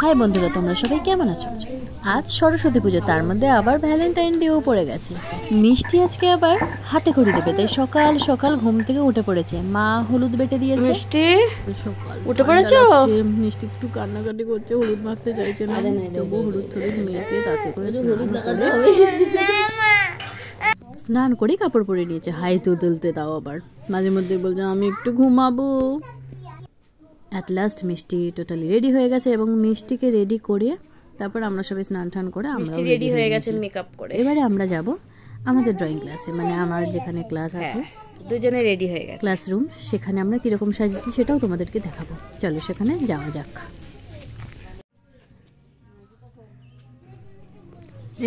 High বন্ধুরা, তোমরা সবাই কেমন আছো? আজ সরস্বতী পুজো, তার মধ্যে আবার ভ্যালেন্টাইন ডেও পড়ে গেছে। মিষ্টি আজকে আবার হাতে খড়ি দেবে, তাই সকাল সকাল ঘুম থেকে উঠে পড়েছে। মা হলুদ বেটে দিয়েছে। মিষ্টি সকাল উঠে পড়েছো? মিষ্টি একটু কান্নাকাটি করছে, হলুদ মাখতে চাইছে না, তবু হলুদ থলুদ মেখে তাতে করে স্নান করে কাপড় পরে নিয়েছে। হাই তো তুলতে দাও, আবার মাঝে মধ্যে বলছে আমি একটু ঘুমাবো। অ্যাট লাস্ট মিষ্টি টোটালি রেডি হয়ে গেছে, এবং মিষ্টিকে রেডি করে তারপর আমরা সবাই স্নান টান করে আমরা রেডি হয়ে গেছে মেকআপ করে। এবারে আমরা যাব আমাদের ড্রয়িং ক্লাসে, মানে আমার যেখানে ক্লাস আছে, দুজনে রেডি হয়ে গেছে ক্লাসরুম। সেখানে আমরা কিরকম সাজিয়েছি সেটাও তোমাদেরকে দেখাবো। চলো সেখানে যাওয়া যাক।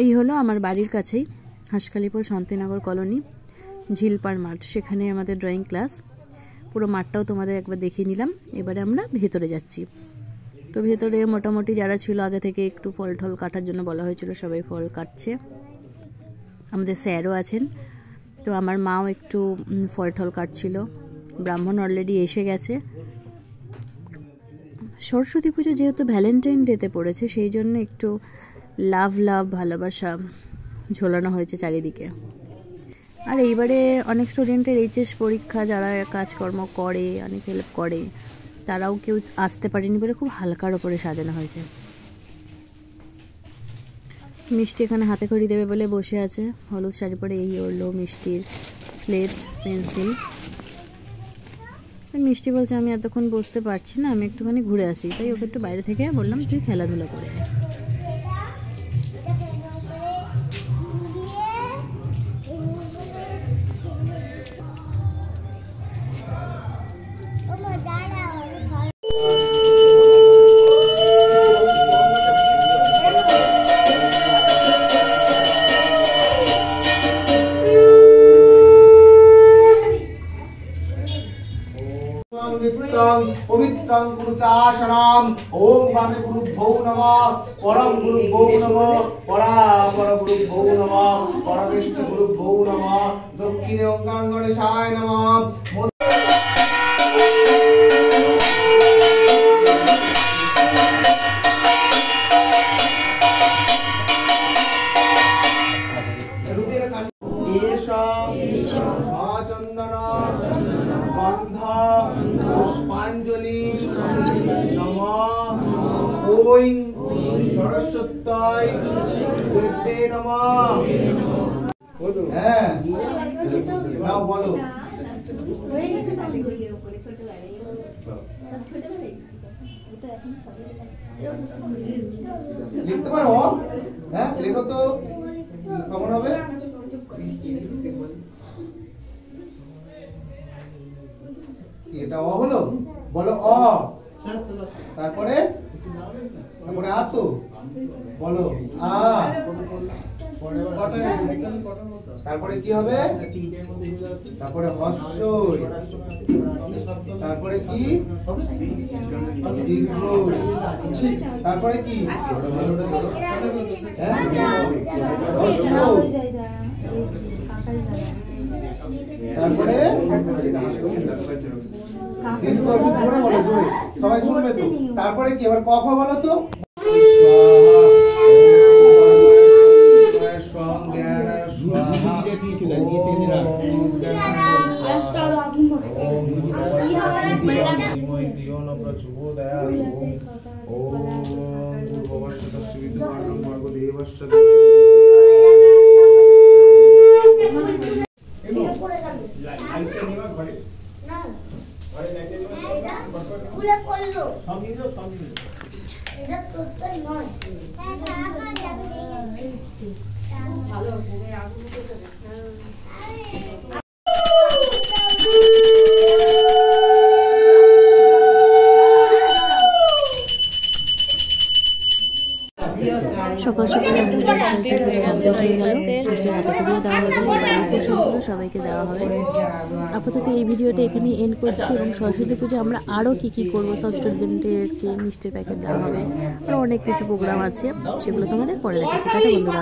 এই হলো আমার বাড়ির কাছেই হাঁসখালিপুর শান্তিনগর কলোনি ঝিলপাড় মাঠ, সেখানে আমাদের ড্রয়িং ক্লাস। পুরো মাঠটাও তোমাদের একবার দেখিয়ে নিলাম। এবারে আমরা ভেতরে যাচ্ছি। তো ভেতরে মোটামুটি যারা ছিল আগে থেকে একটু ফল টল কাটার জন্য বলা হয়েছিল, সবাই ফল কাটছে। আমাদের স্যারও আছেন, তো আমার মাও একটু ফল টল কাটছিল। ব্রাহ্মণ অলরেডি এসে গেছে। সরস্বতী পুজো যেহেতু ভ্যালেন্টাইন ডেতে পড়েছে, সেই জন্য একটু লাভ ভালোবাসা ঝোলানো হয়েছে চারিদিকে। আর এইবারে অনেক স্টুডেন্টের এইচএস পরীক্ষা, যারা কাজকর্ম করে, অনেক হেল্প করে, তারাও কেউ আসতে পারেনি বলে খুব হালকার ওপরে সাজানো হয়েছে। মিষ্টি এখানে হাতে খড়ি দেবে বলে বসে আছে, হলুদ শাড়ি পরে। এই হলো মিষ্টির স্লেট পেন্সিল। মিষ্টি বলছে আমি এতক্ষণ বসতে পারছি না, আমি একটুখানি ঘুরে আসি। তাই ওকে একটু বাইরে থেকে বললাম তুই খেলাধুলা করে আয়। पवित्रं गुरुचासनम् ओम वामे गुरुभ्यो नमः परम गुरुभ्यो नमः परापर गुरुभ्यो नमः परमेष्ठ गुरुभ्यो नमः दक्षिणे ओंकांगणेशाय नमः। पुष्पांजलि नमः ओं सरस्वत्यै देवे नमः। হ্যাঁ নাও বলো। লিখতে পারো? হ্যাঁ লেখো তো, কেমন হবে? এটা অ হলো, বলো অ। তারপরে তারপরে আ তো বলো আ। তারপরে কি হবে? তারপরে হস্যই। তারপরে কি? দীর্ঘ। তারপরে কি? তারপরে দীর্ঘ, জোরে বলো, জোরে সবাই শুনবে তো। তারপরে কি? এবার ক খ বলো তো। সকাল সকাল পুজোর কমপ্লিট হয়ে গেল। হাতে করে দেওয়া হয়ে গেল, সবাইকে দেওয়া হবে। আপাতত এই ভিডিওটা এখানেই এন্ড করছি, এবং সরস্বতী পুজো আমরা আরও কী করবো, সব স্টুডেন্টদেরকে মিষ্টির প্যাকেট দেওয়া হবে, আরও অনেক কিছু প্রোগ্রাম আছে, সেগুলো তোমাদের পরে দেখাচ্ছি। টাটা বন্ধুরা।